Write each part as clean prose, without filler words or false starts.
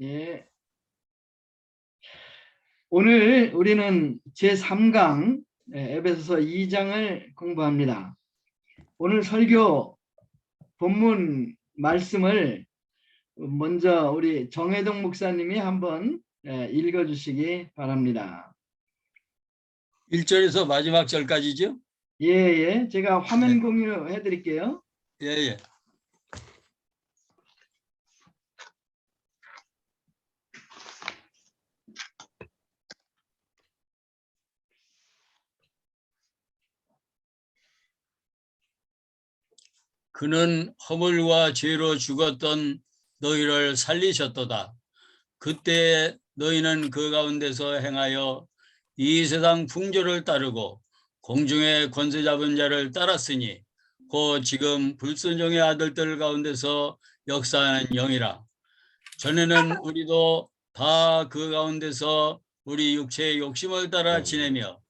예. 오늘 우리는 제3강 에베소서 2장을 공부합니다. 오늘 설교 본문 말씀을 먼저 우리 정혜동 목사님이 한번 읽어주시기 바랍니다. 1절에서 마지막 절까지죠? 예. 제가 화면 공유해 드릴게요. 예. 그는 허물과 죄로 죽었던 너희를 살리셨도다. 그때 너희는 그 가운데서 행하여 이 세상 풍조를 따르고 공중의 권세 잡은 자를 따랐으니 곧 지금 불순종의 아들들 가운데서 역사하는 영이라. 전에는 우리도 다 그 가운데서 우리 육체의 욕심을 따라 지내며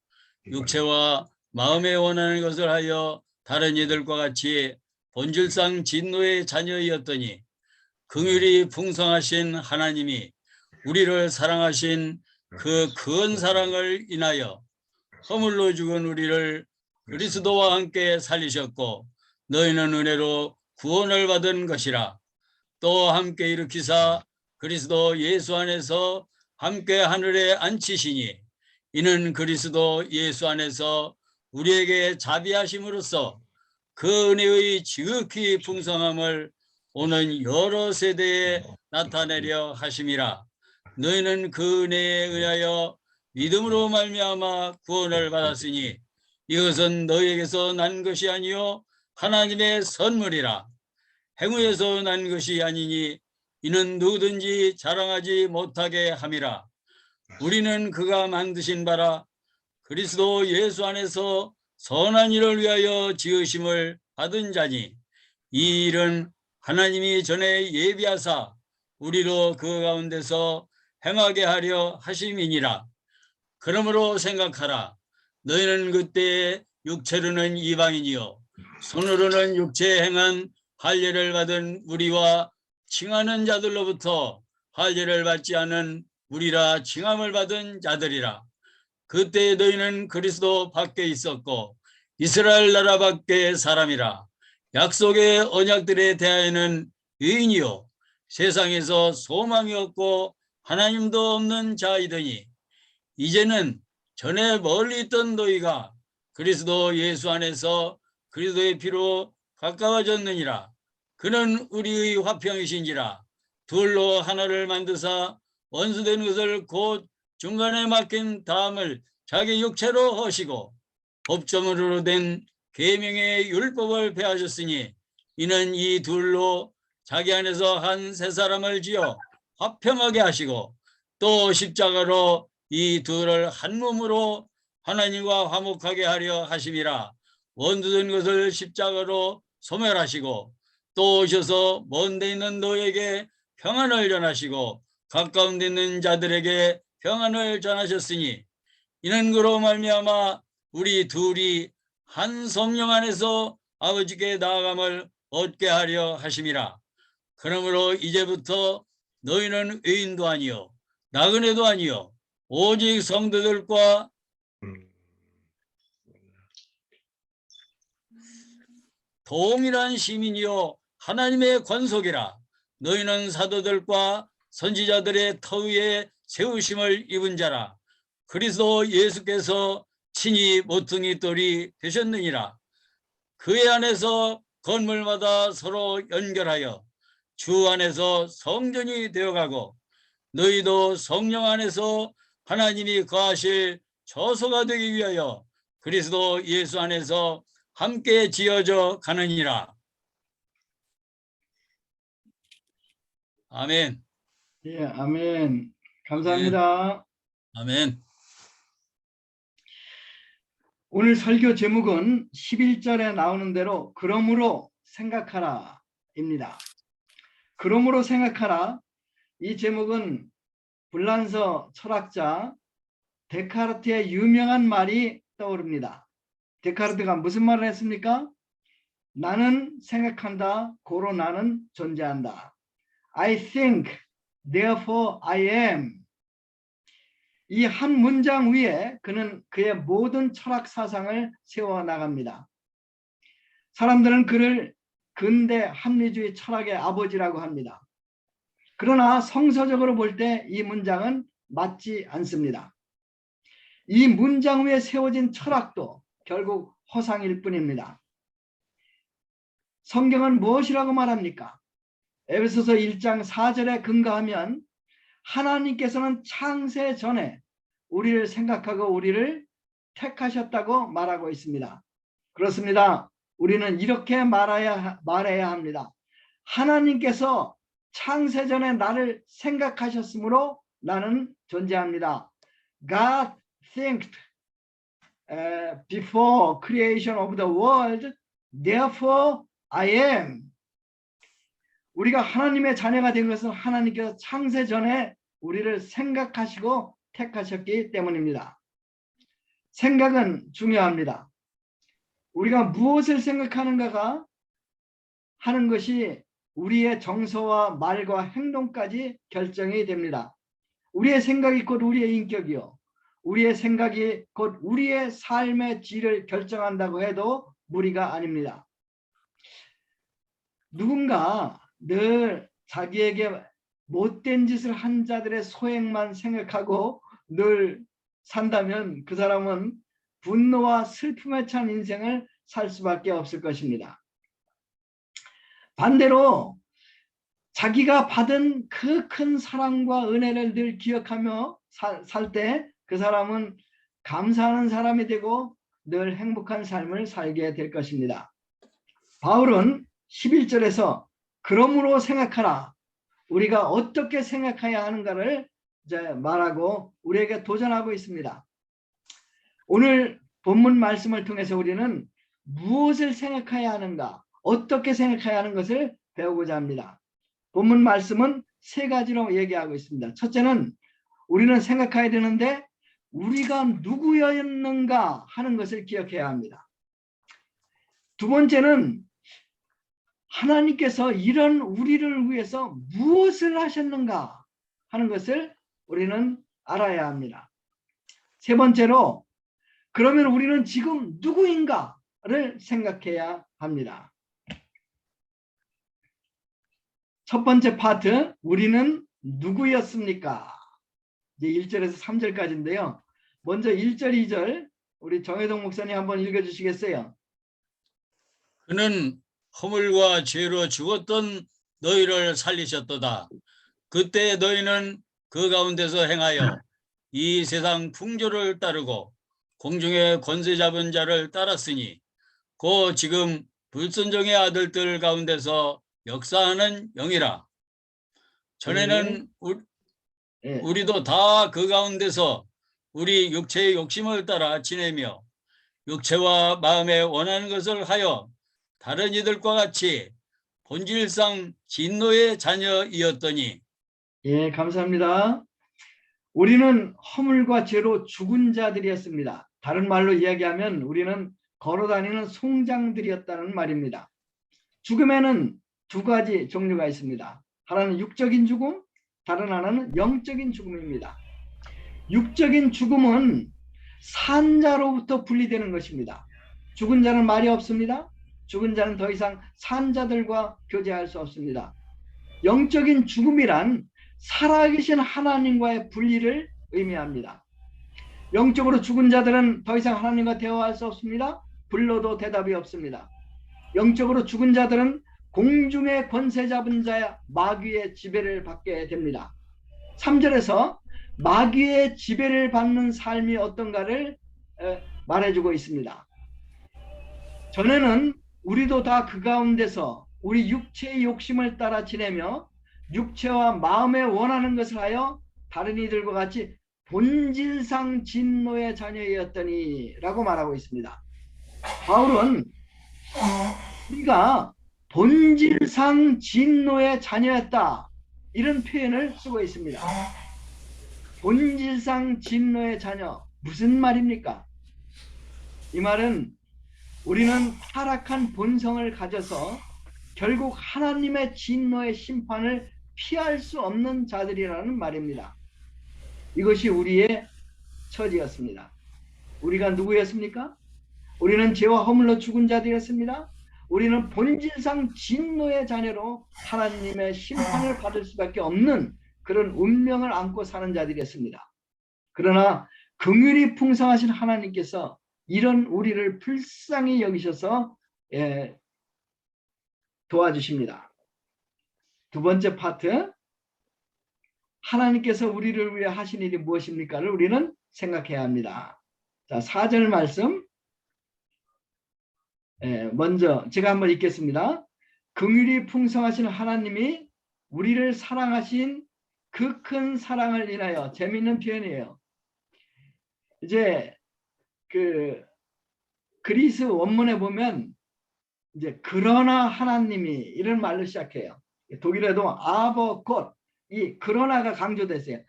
육체와 마음에 원하는 것을 하여 다른 이들과 같이 본질상 진노의 자녀이었더니 긍휼이 풍성하신 하나님이 우리를 사랑하신 그 큰 사랑을 인하여 허물로 죽은 우리를 그리스도와 함께 살리셨고 너희는 은혜로 구원을 받은 것이라. 또 함께 일으키사 그리스도 예수 안에서 함께 하늘에 앉히시니 이는 그리스도 예수 안에서 우리에게 자비하심으로써 그 은혜의 지극히 풍성함을 오는 여러 세대에 나타내려 하심이라. 너희는 그 은혜에 의하여 믿음으로 말미암아 구원을 받았으니 이것은 너희에게서 난 것이 아니요 하나님의 선물이라. 행위에서 난 것이 아니니 이는 누구든지 자랑하지 못하게 함이라. 우리는 그가 만드신 바라 그리스도 예수 안에서 선한 일을 위하여 지으심을 받은 자니 이 일은 하나님이 전에 예비하사 우리로 그 가운데서 행하게 하려 하심이니라. 그러므로 생각하라. 너희는 그때 육체로는 이방인이요 손으로는 육체에 행한 할례를 받은 우리와 칭하는 자들로부터 할례를 받지 않은 우리라 칭함을 받은 자들이라. 그때 너희는 그리스도 밖에 있었고 이스라엘 나라 밖에 사람이라. 약속의 언약들에 대하여는 의인이요 세상에서 소망이 없고 하나님도 없는 자이더니 이제는 전에 멀리 있던 너희가 그리스도 예수 안에서 그리스도의 피로 가까워졌느니라. 그는 우리의 화평이신지라. 둘로 하나를 만드사 원수된 것을 곧 중간에 막힌 담을 자기 육체로 하시고 법정으로 된 계명의 율법을 폐하셨으니 이는 이 둘로 자기 안에서 한 세 사람을 지어 화평하게 하시고 또 십자가로 이 둘을 한 몸으로 하나님과 화목하게 하려 하심이라. 원수된 것을 십자가로 소멸하시고 또 오셔서 먼 데 있는 너에게 평안을 전하시고 가까운 데 있는 자들에게 평안을 전하셨으니 이는 그로 말미암아 우리 둘이 한 성령 안에서 아버지께 나아감을 얻게 하려 하심이라. 그러므로 이제부터 너희는 의인도 아니요 나그네도 아니요 오직 성도들과 동일한 시민이요 하나님의 권속이라. 너희는 사도들과 선지자들의 터 위에 세우심을 입은 자라. 그리스도 예수께서 친히 모퉁이 돌이 되셨느니라. 그의 안에서 건물마다 서로 연결하여 주 안에서 성전이 되어가고 너희도 성령 안에서 하나님이 거하실 처소가 되기 위하여 그리스도 예수 안에서 함께 지어져 가느니라. 아멘. 예, 아멘. 감사합니다. 아멘. 오늘 설교 제목은 11절에 나오는 대로 그러므로 생각하라 입니다. 그러므로 생각하라. 이 제목은 불란서 철학자 데카르트의 유명한 말이 떠오릅니다. 데카르트가 무슨 말을 했습니까? 나는 생각한다. 고로 나는 존재한다. I think, therefore I am. 이 한 문장 위에 그는 그의 모든 철학 사상을 세워나갑니다. 사람들은 그를 근대 합리주의 철학의 아버지라고 합니다. 그러나 성서적으로 볼 때 이 문장은 맞지 않습니다. 이 문장 위에 세워진 철학도 결국 허상일 뿐입니다. 성경은 무엇이라고 말합니까? 에베소서 1장 4절에 근거하면 하나님께서는 창세 전에 우리를 생각하고 우리를 택하셨다고 말하고 있습니다. 그렇습니다. 우리는 이렇게 말해야 합니다. 하나님께서 창세 전에 나를 생각하셨으므로 나는 존재합니다. God thinked before creation of the world, therefore I am. 우리가 하나님의 자녀가 된 것은 하나님께서 창세 전에 우리를 생각하시고 택하셨기 때문입니다. 생각은 중요합니다. 우리가 무엇을 생각하는가가 하는 것이 우리의 정서와 말과 행동까지 결정이 됩니다. 우리의 생각이 곧 우리의 인격이요. 우리의 생각이 곧 우리의 삶의 질을 결정한다고 해도 무리가 아닙니다. 누군가 늘 자기에게 못된 짓을 한 자들의 소행만 생각하고 늘 산다면 그 사람은 분노와 슬픔에 찬 인생을 살 수밖에 없을 것입니다. 반대로 자기가 받은 그 큰 사랑과 은혜를 늘 기억하며 살 때 그 사람은 감사하는 사람이 되고 늘 행복한 삶을 살게 될 것입니다. 바울은 11절에서 그러므로 생각하라. 우리가 어떻게 생각해야 하는가를 이제 말하고 우리에게 도전하고 있습니다. 오늘 본문 말씀을 통해서 우리는 무엇을 생각해야 하는가, 어떻게 생각해야 하는 것을 배우고자 합니다. 본문 말씀은 세 가지로 얘기하고 있습니다. 첫째는 우리는 생각해야 되는데 우리가 누구였는가 하는 것을 기억해야 합니다. 두 번째는 하나님께서 이런 우리를 위해서 무엇을 하셨는가 하는 것을 우리는 알아야 합니다. 세 번째로 그러면 우리는 지금 누구인가를 생각해야 합니다. 첫 번째 파트, 우리는 누구였습니까? 이제 1절에서 3절까지인데요. 먼저 1절, 2절 우리 정혜동 목사님 한번 읽어주시겠어요? 그는 허물과 죄로 죽었던 너희를 살리셨도다. 그때 너희는 그 가운데서 행하여 이 세상 풍조를 따르고 공중의 권세 잡은 자를 따랐으니 곧 지금 불순종의 아들들 가운데서 역사하는 영이라. 전에는 우리도 다 그 가운데서 우리 육체의 욕심을 따라 지내며 육체와 마음에 원하는 것을 하여 다른 이들과 같이 본질상 진노의 자녀이었더니. 예, 감사합니다. 우리는 허물과 죄로 죽은 자들이었습니다. 다른 말로 이야기하면 우리는 걸어다니는 송장들이었다는 말입니다. 죽음에는 두 가지 종류가 있습니다. 하나는 육적인 죽음, 다른 하나는 영적인 죽음입니다. 육적인 죽음은 산자로부터 분리되는 것입니다. 죽은 자는 말이 없습니다. 죽은 자는 더 이상 산자들과 교제할 수 없습니다. 영적인 죽음이란 살아계신 하나님과의 분리를 의미합니다. 영적으로 죽은 자들은 더 이상 하나님과 대화할 수 없습니다. 불러도 대답이 없습니다. 영적으로 죽은 자들은 공중의 권세 잡은 자야 마귀의 지배를 받게 됩니다. 3절에서 마귀의 지배를 받는 삶이 어떤가를 말해주고 있습니다. 전에는 우리도 다 그 가운데서 우리 육체의 욕심을 따라 지내며 육체와 마음에 원하는 것을 하여 다른 이들과 같이 본질상 진노의 자녀였더니 라고 말하고 있습니다. 바울은 우리가 본질상 진노의 자녀였다 이런 표현을 쓰고 있습니다. 본질상 진노의 자녀, 무슨 말입니까? 이 말은 우리는 타락한 본성을 가져서 결국 하나님의 진노의 심판을 피할 수 없는 자들이라는 말입니다. 이것이 우리의 처지였습니다. 우리가 누구였습니까? 우리는 죄와 허물로 죽은 자들이었습니다. 우리는 본질상 진노의 자녀로 하나님의 심판을 받을 수밖에 없는 그런 운명을 안고 사는 자들이었습니다. 그러나 긍휼이 풍성하신 하나님께서 이런 우리를 불쌍히 여기셔서 도와주십니다. 두 번째 파트, 하나님께서 우리를 위해 하신 일이 무엇입니까를 우리는 생각해야 합니다. 자, 4절 말씀 먼저 제가 한번 읽겠습니다. 긍휼이 풍성하신 하나님이 우리를 사랑하신 그 큰 사랑을 인하여, 재미있는 표현이에요. 이제 그 그리스 원문에 보면 이제 그러나 하나님이 이런 말로 시작해요. 독일에도 aber Gott, 이 그러나가 강조됐어요.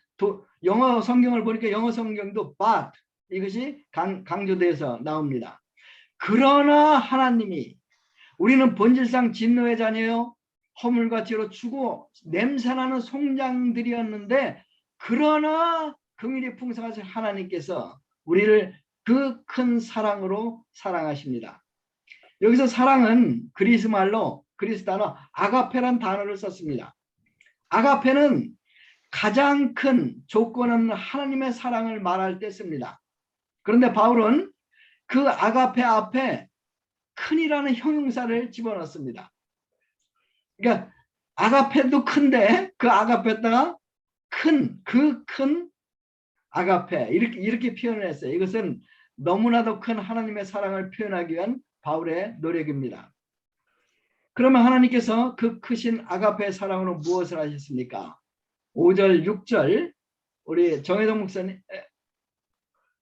영어 성경을 보니까 영어 성경도 but 이것이 강조돼서 나옵니다. 그러나 하나님이, 우리는 본질상 진노의 자녀요 허물과 죄로 죽어 냄새나는 송장들이었는데, 그러나 긍휼이 풍성하신 하나님께서 우리를 그 큰 사랑으로 사랑하십니다. 여기서 사랑은 그리스 말로, 그리스 단어 아가페란 단어를 썼습니다. 아가페는 가장 큰 조건 없는 하나님의 사랑을 말할 때 씁니다. 그런데 바울은 그 아가페 앞에 큰이라는 형용사를 집어넣습니다. 그러니까 아가페도 큰데 그 아가페다가 그 큰 아가페, 이렇게 표현을 했어요. 이것은 너무나도 큰 하나님의 사랑을 표현하기 위한 바울의 노력입니다. 그러면 하나님께서 그 크신 아가페의 사랑으로 무엇을 하셨습니까? 5절 6절 우리 정혜동 목사님,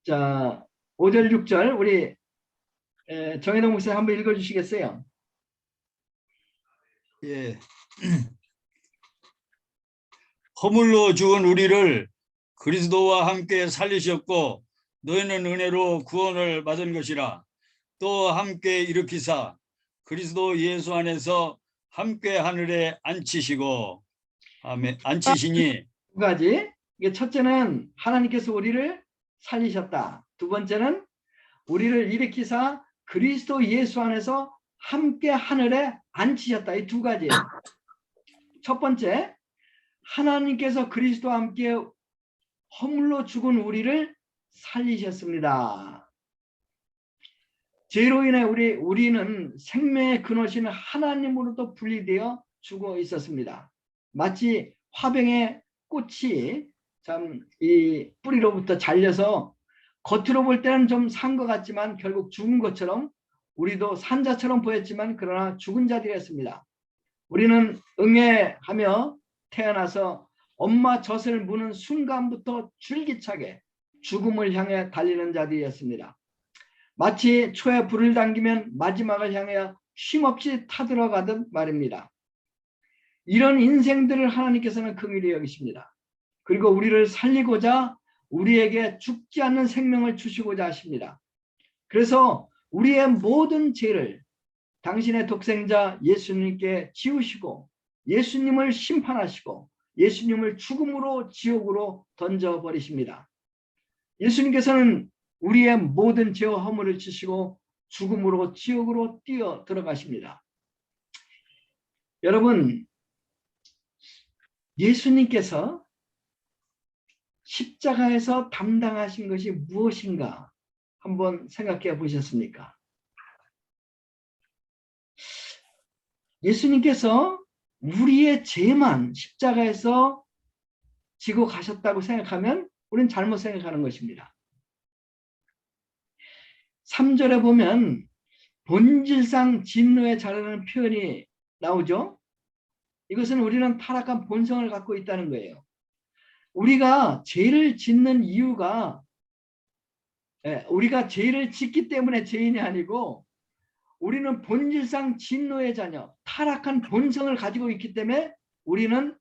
자 5절 6절 우리 정혜동 목사님 한번 읽어주시겠어요? 예. 허물로 죽은 우리를 그리스도와 함께 살리셨고 너희는 은혜로 구원을 받은 것이라. 또 함께 일으키사 그리스도 예수 안에서 함께 하늘에 앉히시고, 아멘, 앉히시니. 두 가지. 이게 첫째는 하나님께서 우리를 살리셨다. 두 번째는 우리를 일으키사 그리스도 예수 안에서 함께 하늘에 앉히셨다. 이 두 가지예요. 첫 번째, 하나님께서 그리스도와 함께 허물로 죽은 우리를 살리셨습니다. 죄로 인해 우리는 생명의 근원이신 하나님으로부터 분리되어 죽어 있었습니다. 마치 화병의 꽃이 참 이 뿌리로부터 잘려서 겉으로 볼 때는 좀 산 것 같지만 결국 죽은 것처럼, 우리도 산자처럼 보였지만 그러나 죽은 자들이었습니다. 우리는 응애하며 태어나서 엄마 젖을 무는 순간부터 줄기차게 죽음을 향해 달리는 자들이었습니다. 마치 초에 불을 당기면 마지막을 향해 쉼없이 타들어가듯 말입니다. 이런 인생들을 하나님께서는 긍휼히 여기십니다. 그리고 우리를 살리고자 우리에게 죽지 않는 생명을 주시고자 하십니다. 그래서 우리의 모든 죄를 당신의 독생자 예수님께 지우시고 예수님을 심판하시고 예수님을 죽음으로 지옥으로 던져버리십니다. 예수님께서는 우리의 모든 죄와 허물을 지시고 죽음으로 지옥으로 뛰어 들어가십니다. 여러분, 예수님께서 십자가에서 담당하신 것이 무엇인가 한번 생각해 보셨습니까? 예수님께서 우리의 죄만 십자가에서 지고 가셨다고 생각하면 우리는 잘못 생각하는 것입니다. 3절에 보면 본질상 진노의 자라는 표현이 나오죠. 이것은 우리는 타락한 본성을 갖고 있다는 거예요. 우리가 죄를 짓는 이유가 우리가 죄를 짓기 때문에 죄인이 아니고, 우리는 본질상 진노의 자녀, 타락한 본성을 가지고 있기 때문에 우리는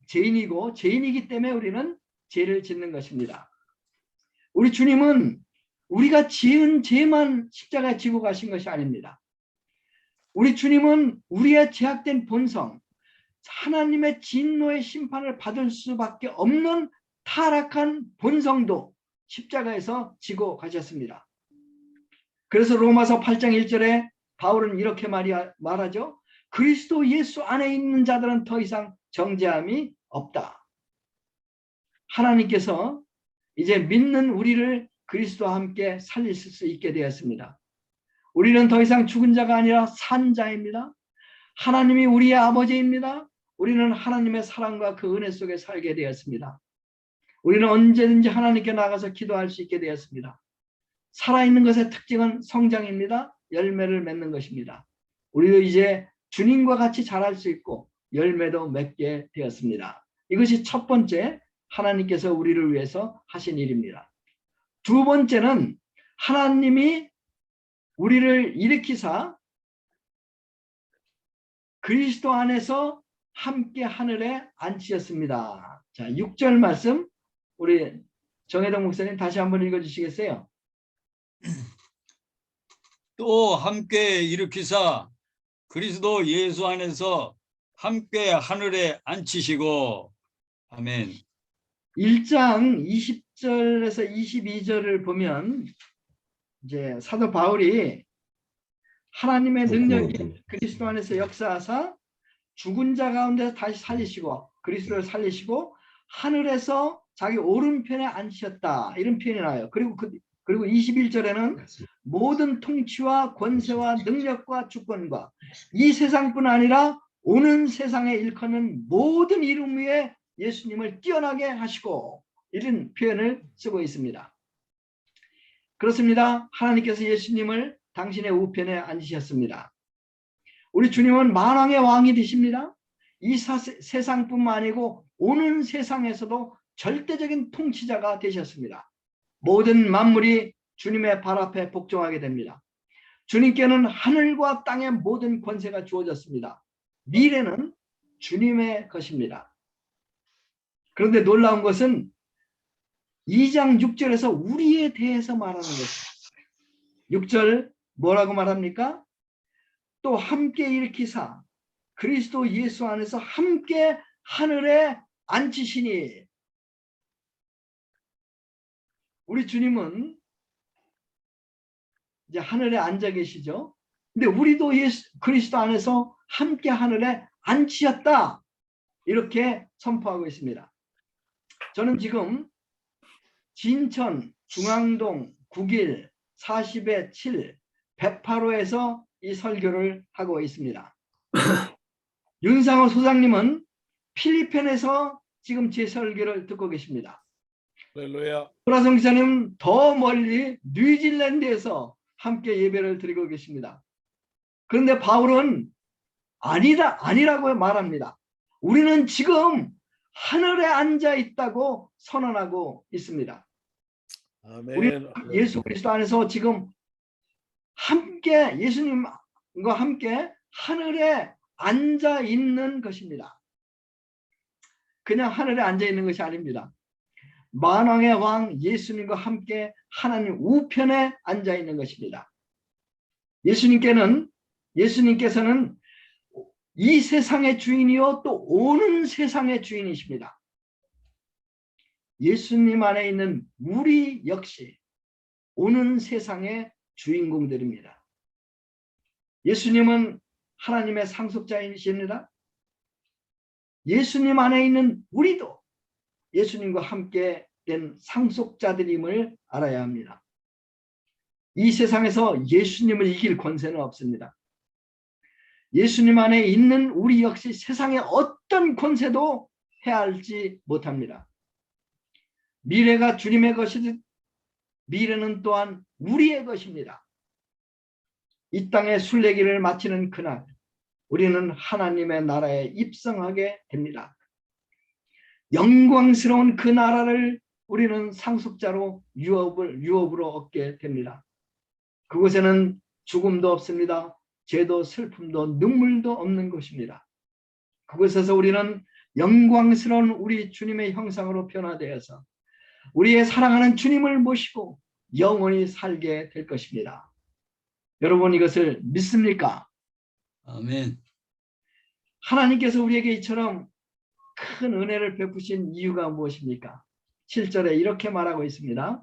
죄인이고, 죄인이기 때문에 우리는 죄를 짓는 것입니다. 우리 주님은 우리가 지은 죄만 십자가에 지고 가신 것이 아닙니다. 우리 주님은 우리의 죄악된 본성, 하나님의 진노의 심판을 받을 수밖에 없는 타락한 본성도 십자가에서 지고 가셨습니다. 그래서 로마서 8장 1절에 바울은 이렇게 말하죠. 그리스도 예수 안에 있는 자들은 더 이상 정죄함이 없다. 하나님께서 이제 믿는 우리를 그리스도와 함께 살리실 수 있게 되었습니다. 우리는 더 이상 죽은 자가 아니라 산 자입니다. 하나님이 우리의 아버지입니다. 우리는 하나님의 사랑과 그 은혜 속에 살게 되었습니다. 우리는 언제든지 하나님께 나가서 기도할 수 있게 되었습니다. 살아있는 것의 특징은 성장입니다. 열매를 맺는 것입니다. 우리도 이제 주님과 같이 자랄 수 있고 열매도 맺게 되었습니다. 이것이 첫 번째 하나님께서 우리를 위해서 하신 일입니다. 두 번째는 하나님이 우리를 일으키사 그리스도 안에서 함께 하늘에 앉히셨습니다. 자, 6절 말씀 우리 정혜동 목사님 다시 한번 읽어주시겠어요? 또 함께 일으키사 그리스도 예수 안에서 함께 하늘에 앉히시고. 아멘. 1장 20절에서 22절을 보면 이제 사도 바울이 하나님의 능력이 그리스도 안에서 역사하사 죽은 자 가운데 다시 살리시고 그리스도를 살리시고 하늘에서 자기 오른편에 앉히셨다, 이런 표현이 나와요. 그리고 21절에는 모든 통치와 권세와 능력과 주권과 이 세상뿐 아니라 오는 세상에 일컫는 모든 이름 위에 예수님을 뛰어나게 하시고, 이런 표현을 쓰고 있습니다. 그렇습니다. 하나님께서 예수님을 당신의 우편에 앉으셨습니다. 우리 주님은 만왕의 왕이 되십니다. 이 세상뿐만 아니고 오는 세상에서도 절대적인 통치자가 되셨습니다. 모든 만물이 주님의 발 앞에 복종하게 됩니다. 주님께는 하늘과 땅의 모든 권세가 주어졌습니다. 미래는 주님의 것입니다. 그런데 놀라운 것은 2장 6절에서 우리에 대해서 말하는 것입니다. 6절 뭐라고 말합니까? 또 함께 일으키사 그리스도 예수 안에서 함께 하늘에 앉히시니. 우리 주님은 이제 하늘에 앉아 계시죠. 근데 우리도 그리스도 안에서 함께 하늘에 앉히셨다, 이렇게 선포하고 있습니다. 저는 지금 진천, 중앙동, 9길, 40의 7, 108호에서 이 설교를 하고 있습니다. 윤상호 소장님은 필리핀에서 지금 제 설교를 듣고 계십니다. 할렐루야. 도라성 기자님 더 멀리 뉴질랜드에서 함께 예배를 드리고 계십니다. 그런데 바울은 아니라고 말합니다. 우리는 지금 하늘에 앉아 있다고 선언하고 있습니다. 아멘. 우리 예수 그리스도 안에서 지금 함께 예수님과 함께 하늘에 앉아 있는 것입니다. 그냥 하늘에 앉아 있는 것이 아닙니다. 만왕의 왕 예수님과 함께 하나님 우편에 앉아 있는 것입니다. 예수님께서는 이 세상의 주인이요 또 오는 세상의 주인이십니다. 예수님 안에 있는 우리 역시 오는 세상의 주인공들입니다. 예수님은 하나님의 상속자이십니다. 예수님 안에 있는 우리도 예수님과 함께 된 상속자들임을 알아야 합니다. 이 세상에서 예수님을 이길 권세는 없습니다. 예수님 안에 있는 우리 역시 세상의 어떤 권세도 해할지 못합니다. 미래가 주님의 것이듯 미래는 또한 우리의 것입니다. 이 땅의 순례길을 마치는 그날 우리는 하나님의 나라에 입성하게 됩니다. 영광스러운 그 나라를 우리는 상속자로 유업으로 얻게 됩니다. 그곳에는 죽음도 없습니다. 죄도 슬픔도 눈물도 없는 곳입니다. 그곳에서 우리는 영광스러운 우리 주님의 형상으로 변화되어서 우리의 사랑하는 주님을 모시고 영원히 살게 될 것입니다. 여러분 이것을 믿습니까? 아멘. 하나님께서 우리에게 이처럼 큰 은혜를 베푸신 이유가 무엇입니까? 7절에 이렇게 말하고 있습니다.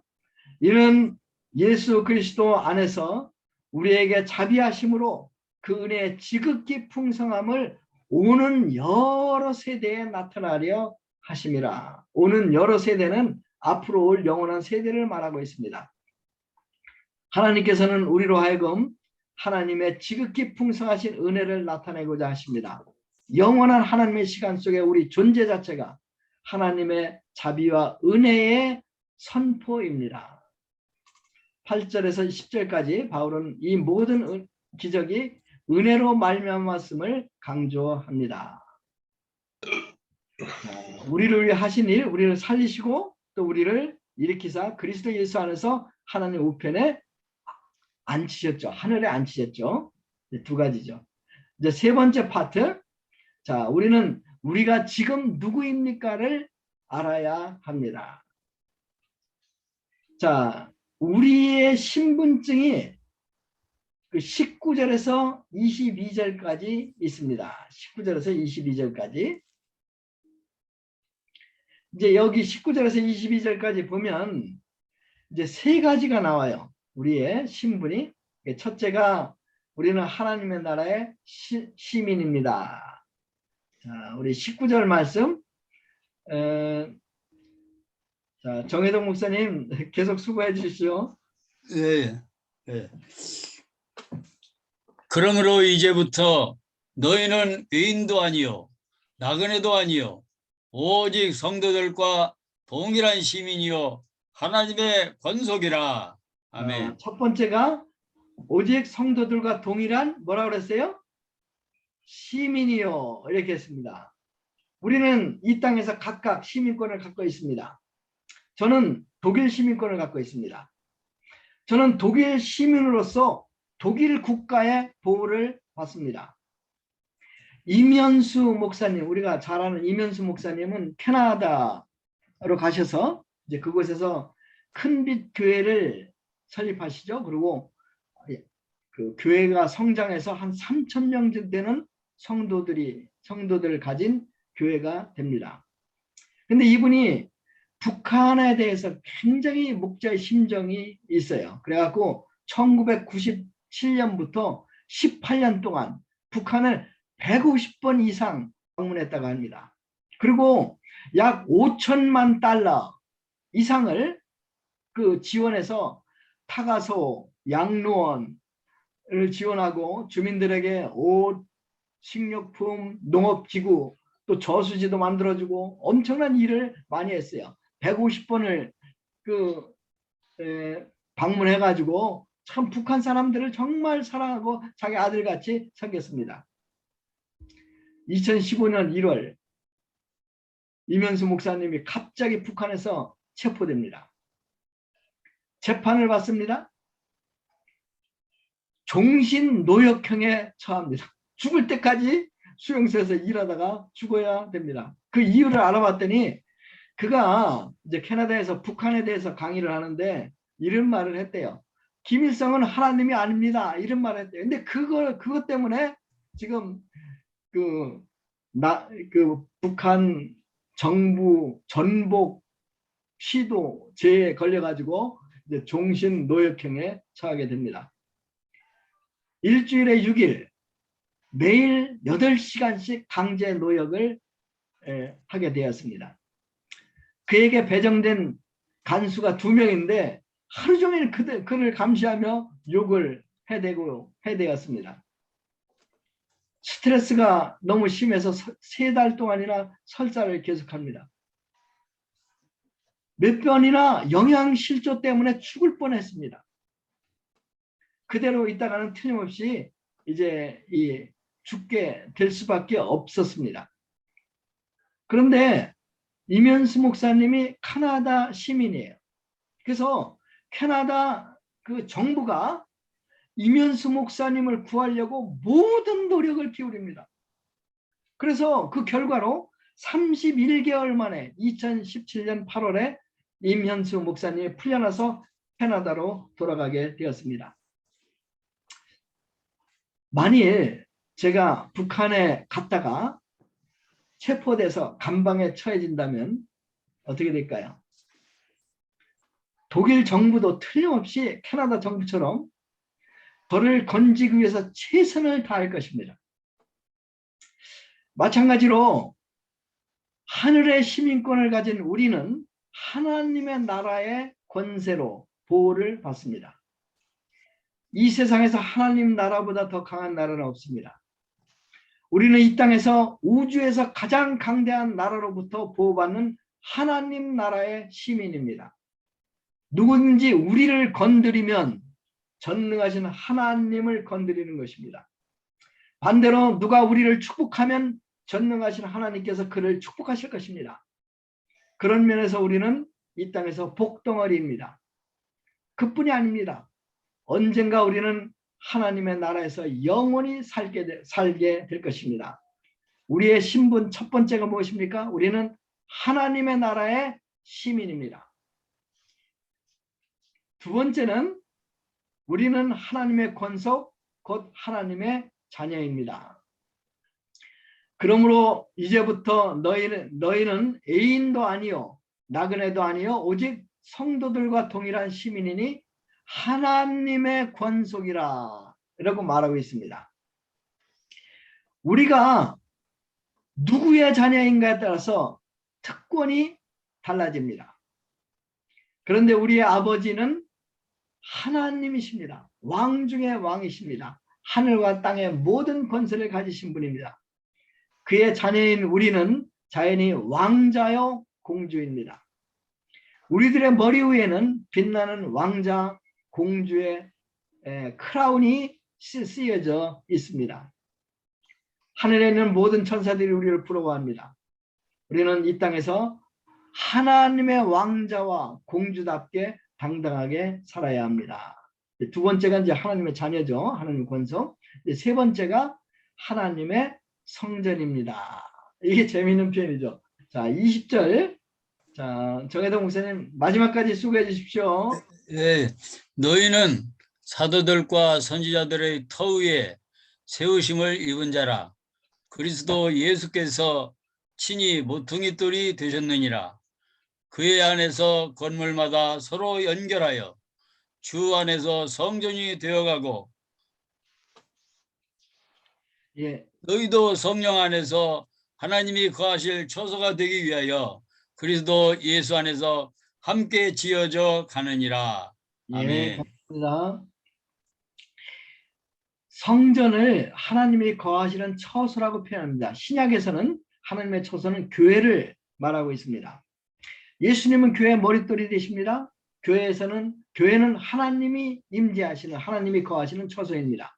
이는 예수 그리스도 안에서 우리에게 자비하심으로 그 은혜의 지극히 풍성함을 오는 여러 세대에 나타나려 하심이라. 오는 여러 세대는 앞으로 올 영원한 세대를 말하고 있습니다. 하나님께서는 우리로 하여금 하나님의 지극히 풍성하신 은혜를 나타내고자 하십니다. 영원한 하나님의 시간 속에 우리 존재 자체가 하나님의 자비와 은혜의 선포입니다. 8절에서 10절까지 바울은 이 모든 기적이 은혜로 말미암았음을 강조합니다. 우리를 위해 하신 일, 우리를 살리시고 또 우리를 일으키사 그리스도 예수 안에서 하나님 우편에 앉히셨죠. 하늘에 앉히셨죠. 두 가지죠. 이제 세 번째 파트. 자, 우리는 우리가 지금 누구입니까를 알아야 합니다. 자, 우리의 신분증이 그 19절에서 22절까지 있습니다. 19절에서 22절까지. 이제 여기 19절에서 22절까지 보면 이제 세 가지가 나와요. 우리의 신분이. 첫째가 우리는 하나님의 나라의 시민입니다. 자, 우리 19절 말씀. 자, 정혜동 목사님 계속 수고해 주십시오. 예, 예. 그러므로 이제부터 너희는 의인도 아니요 나그네도 아니요 오직 성도들과 동일한 시민이요 하나님의 권속이라. 아멘. 첫 번째가 오직 성도들과 동일한 뭐라고 그랬어요? 시민이요 이렇게 했습니다. 우리는 이 땅에서 각각 시민권을 갖고 있습니다. 저는 독일 시민권을 갖고 있습니다. 저는 독일 시민으로서 독일 국가의 보호를 받습니다. 이면수 목사님, 우리가 잘 아는 이면수 목사님은 캐나다로 가셔서 이제 그곳에서 큰빛 교회를 설립하시죠. 그리고 그 교회가 성장해서 한 3,000명 되는 성도들을 가진 교회가 됩니다. 근데 이분이 북한에 대해서 굉장히 목자의 심정이 있어요. 그래갖고 1997년부터 18년 동안 북한을 150번 이상 방문했다고 합니다. 그리고 약 5천만 달러 이상을 그 지원해서 타가소, 양로원을 지원하고 주민들에게 옷, 식료품, 농업기구, 또 저수지도 만들어주고 엄청난 일을 많이 했어요. 150번을 방문해가지고 참 북한 사람들을 정말 사랑하고 자기 아들같이 섬겼습니다. 2015년 1월 이면수 목사님이 갑자기 북한에서 체포됩니다. 재판을 받습니다. 종신노역형에 처합니다. 죽을 때까지 수용소에서 일하다가 죽어야 됩니다. 그 이유를 알아봤더니 그가 이제 캐나다에서 북한에 대해서 강의를 하는데 이런 말을 했대요. 김일성은 하나님이 아닙니다. 이런 말을 했대요. 근데 그것 때문에 지금 그 북한 정부 전복 시도죄에 걸려가지고 이제 종신노역형에 처하게 됩니다. 일주일에 6일 매일 8시간씩 강제 노역을 하게 되었습니다. 그에게 배정된 간수가 2명인데 하루 종일 그를 감시하며 욕을 해대었습니다. 스트레스가 너무 심해서 3달 동안이나 설사를 계속합니다. 몇 번이나 영양실조 때문에 죽을 뻔했습니다. 그대로 있다가는 틀림없이 이제 죽게 될 수밖에 없었습니다. 그런데 이면수 목사님이 캐나다 시민이에요. 그래서 캐나다 그 정부가 이면수 목사님을 구하려고 모든 노력을 기울입니다. 그래서 그 결과로 31개월 만에 2017년 8월에 임현수 목사님이 풀려나서 캐나다로 돌아가게 되었습니다. 만일 제가 북한에 갔다가 체포돼서 감방에 처해진다면 어떻게 될까요? 독일 정부도 틀림없이 캐나다 정부처럼 저를 건지기 위해서 최선을 다할 것입니다. 마찬가지로 하늘의 시민권을 가진 우리는 하나님의 나라의 권세로 보호를 받습니다. 이 세상에서 하나님 나라보다 더 강한 나라는 없습니다. 우리는 이 땅에서 우주에서 가장 강대한 나라로부터 보호받는 하나님 나라의 시민입니다. 누구든지 우리를 건드리면 전능하신 하나님을 건드리는 것입니다. 반대로 누가 우리를 축복하면 전능하신 하나님께서 그를 축복하실 것입니다. 그런 면에서 우리는 이 땅에서 복덩어리입니다. 그뿐이 아닙니다. 언젠가 우리는 하나님의 나라에서 영원히 살게 될 것입니다. 우리의 신분 첫 번째가 무엇입니까? 우리는 하나님의 나라의 시민입니다. 두 번째는 우리는 하나님의 권속, 곧 하나님의 자녀입니다. 그러므로 이제부터 너희는 애인도 아니요 나그네도 아니요 오직 성도들과 동일한 시민이니 하나님의 권속이라 라고 말하고 있습니다. 우리가 누구의 자녀인가에 따라서 특권이 달라집니다. 그런데 우리의 아버지는 하나님이십니다. 왕 중의 왕이십니다. 하늘과 땅의 모든 권세를 가지신 분입니다. 그의 자녀인 우리는 자연히 왕자요 공주입니다. 우리들의 머리 위에는 빛나는 왕자 공주의 크라운이 쓰여져 있습니다. 하늘에 있는 모든 천사들이 우리를 부러워합니다. 우리는 이 땅에서 하나님의 왕자와 공주답게 당당하게 살아야 합니다. 두 번째가 이제 하나님의 자녀죠. 하나님의 권속. 세 번째가 하나님의 성전입니다. 이게 재미있는 표현이죠. 자, 20절. 자, 정혜동 목사님 마지막까지 수고해 주십시오. 네, 너희는 사도들과 선지자들의 터 위에 세우심을 입은 자라. 그리스도 예수께서 친히 모퉁이돌이 되셨느니라. 그의 안에서 건물마다 서로 연결하여 주 안에서 성전이 되어가고 예, 너희도 성령 안에서 하나님이 거하실 처소가 되기 위하여 그리스도 예수 안에서 함께 지어져 가느니라. 예, 아멘. 감사합니다. 성전을 하나님이 거하시는 처소라고 표현합니다. 신약에서는 하나님의 처소는 교회를 말하고 있습니다. 예수님은 교회의 머릿돌이 되십니다. 교회는 하나님이 임재하시는, 하나님이 거하시는 처소입니다.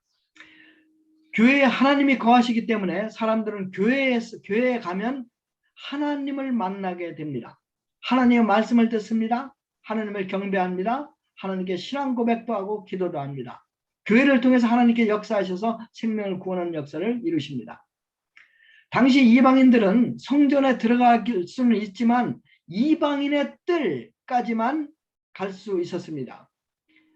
교회에 하나님이 거하시기 때문에 사람들은 교회에 가면 하나님을 만나게 됩니다. 하나님의 말씀을 듣습니다. 하나님을 경배합니다. 하나님께 신앙 고백도 하고 기도도 합니다. 교회를 통해서 하나님께 역사하셔서 생명을 구원하는 역사를 이루십니다. 당시 이방인들은 성전에 들어갈 수는 있지만 이방인의 뜰까지만 갈 수 있었습니다.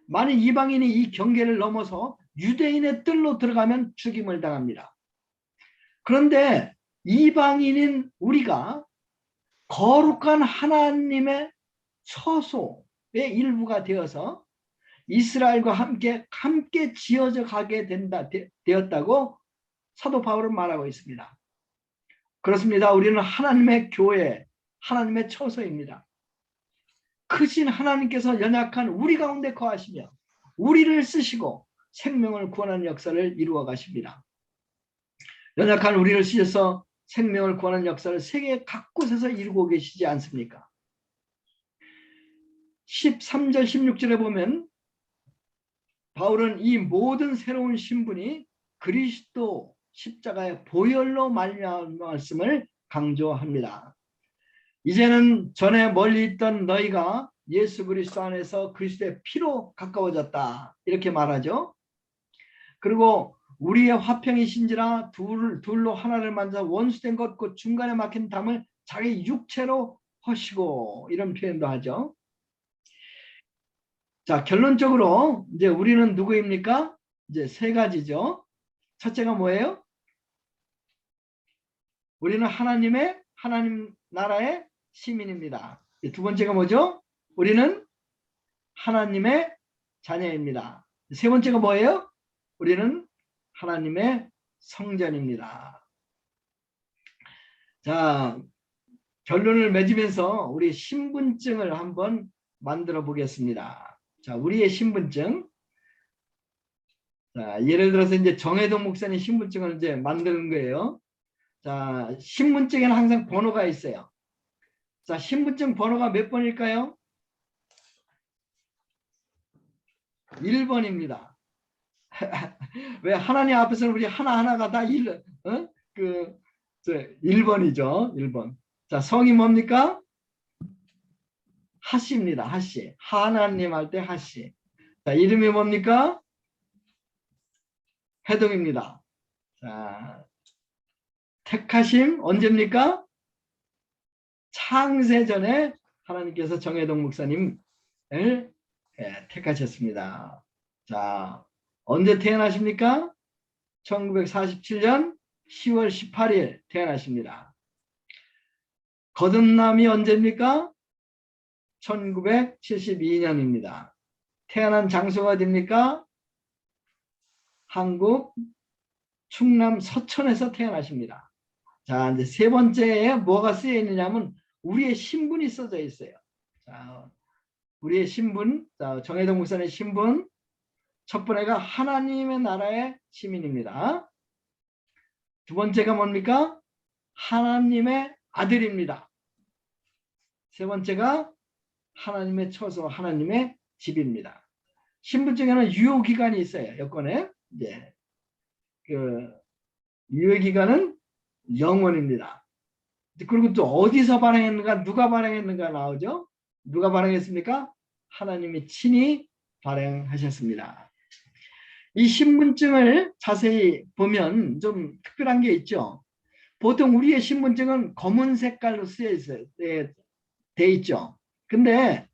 만약 이방인이 이 경계를 넘어서 유대인의 뜰로 들어가면 죽임을 당합니다. 그런데 이방인인 우리가 거룩한 하나님의 처소의 일부가 되어서 이스라엘과 함께 지어져 가게 되었다고 사도 바울은 말하고 있습니다. 그렇습니다. 우리는 하나님의 교회, 하나님의 처소입니다. 크신 하나님께서 연약한 우리 가운데 거하시며 우리를 쓰시고 생명을 구원하는 역사를 이루어 가십니다. 연약한 우리를 쓰셔서 생명을 구원하는 역사를 세계 각곳에서 이루고 계시지 않습니까? 13절 16절에 보면 바울은 이 모든 새로운 신분이 그리스도 십자가의 보혈로 말미암은 말씀을 강조합니다. 이제는 전에 멀리 있던 너희가 예수 그리스도 안에서 그리스도의 피로 가까워졌다 이렇게 말하죠. 그리고 우리의 화평이신지라 둘로 하나를 만져 원수된 것 곧 중간에 막힌 담을 자기 육체로 허시고 이런 표현도 하죠. 자, 결론적으로 이제 우리는 누구입니까? 이제 세 가지죠. 첫째가 뭐예요? 우리는 하나님 나라의 시민입니다. 두 번째가 뭐죠? 우리는 하나님의 자녀입니다. 세 번째가 뭐예요? 우리는 하나님의 성전입니다. 자, 결론을 맺으면서 우리 신분증을 한번 만들어 보겠습니다. 자, 우리의 신분증. 자, 예를 들어서 이제 정혜동 목사님 신분증을 이제 만드는 거예요. 자, 신분증에는 항상 번호가 있어요. 자, 신분증 번호가 몇 번일까요? 1번입니다. 왜 하나님 앞에서는 우리 하나하나가 다 1번이죠. 1번. 자, 성이 뭡니까? 하씨입니다. 하씨. 하나님 할 때 하씨. 자, 이름이 뭡니까? 해동입니다. 자, 택하심 언제입니까? 창세전에 하나님께서 정혜동 목사님을 택하셨습니다. 자, 언제 태어나십니까? 1947년 10월 18일 태어나십니다. 거듭남이 언제입니까? 1972년입니다. 태어난 장소가 어디입니까? 한국 충남 서천에서 태어나십니다. 자, 이제 세 번째에 뭐가 쓰여 있느냐면 우리의 신분이 써져 있어요. 자, 우리의 신분, 자, 정혜동 목사님의 신분. 첫 번째가 하나님의 나라의 시민입니다. 두 번째가 뭡니까? 하나님의 아들입니다. 세 번째가 하나님의 처소, 하나님의 집입니다. 신분증에는 유효기간이 있어요. 여권에. 이제 그 유효기간은 영원입니다. 그리고 또 어디서 발행했는가, 누가 발행했는가 나오죠? 누가 발행했습니까? 하나님이 친히 발행하셨습니다. 이 신분증을 자세히 보면 좀 특별한 게 있죠. 보통 우리의 신분증은 검은 색깔로 쓰여 있어요. 돼 있죠. 근데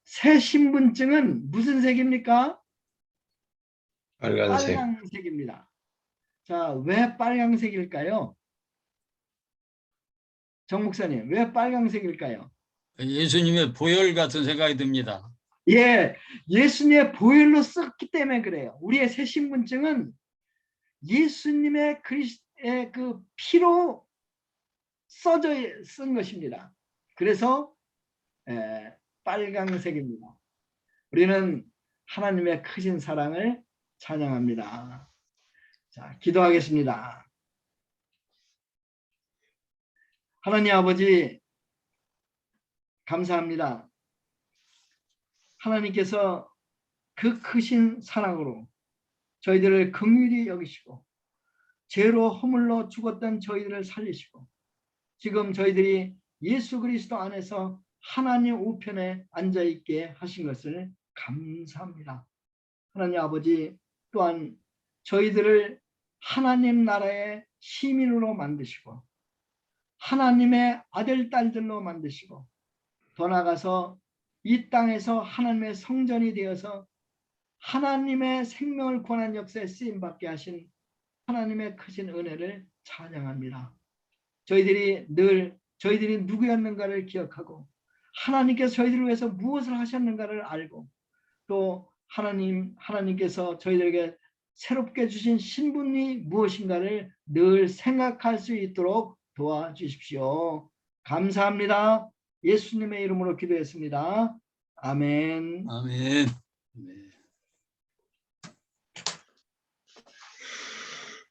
새 신분증은 무슨 색입니까? 빨간색. 빨강색입니다. 자, 왜 빨강색일까요? 정 목사님, 왜 빨강색일까요? 예수님의 보혈 같은 생각이 듭니다. 예, 예수님의 보혈로 썼기 때문에 그래요. 우리의 새 신분증은 예수님의 그리스도의 그 피로 쓴 것입니다. 그래서 빨강색입니다. 우리는 하나님의 크신 사랑을 찬양합니다. 자, 기도하겠습니다. 하나님 아버지, 감사합니다. 하나님께서 그 크신 사랑으로 저희들을 긍휼히 여기시고 죄로 허물러 죽었던 저희들을 살리시고 지금 저희들이 예수 그리스도 안에서 하나님 우편에 앉아있게 하신 것을 감사합니다. 하나님 아버지, 또한 저희들을 하나님 나라의 시민으로 만드시고 하나님의 아들, 딸들로 만드시고 더 나아가서 이 땅에서 하나님의 성전이 되어서 하나님의 생명을 구하는 역사에 쓰임받게 하신 하나님의 크신 은혜를 찬양합니다. 저희들이 늘 저희들이 누구였는가를 기억하고 하나님께서 저희들을 위해서 무엇을 하셨는가를 알고 또 하나님께서 저희들에게 새롭게 주신 신분이 무엇인가를 늘 생각할 수 있도록 도와주십시오. 감사합니다. 예수님의 이름으로 기도했습니다. 아멘. 아멘.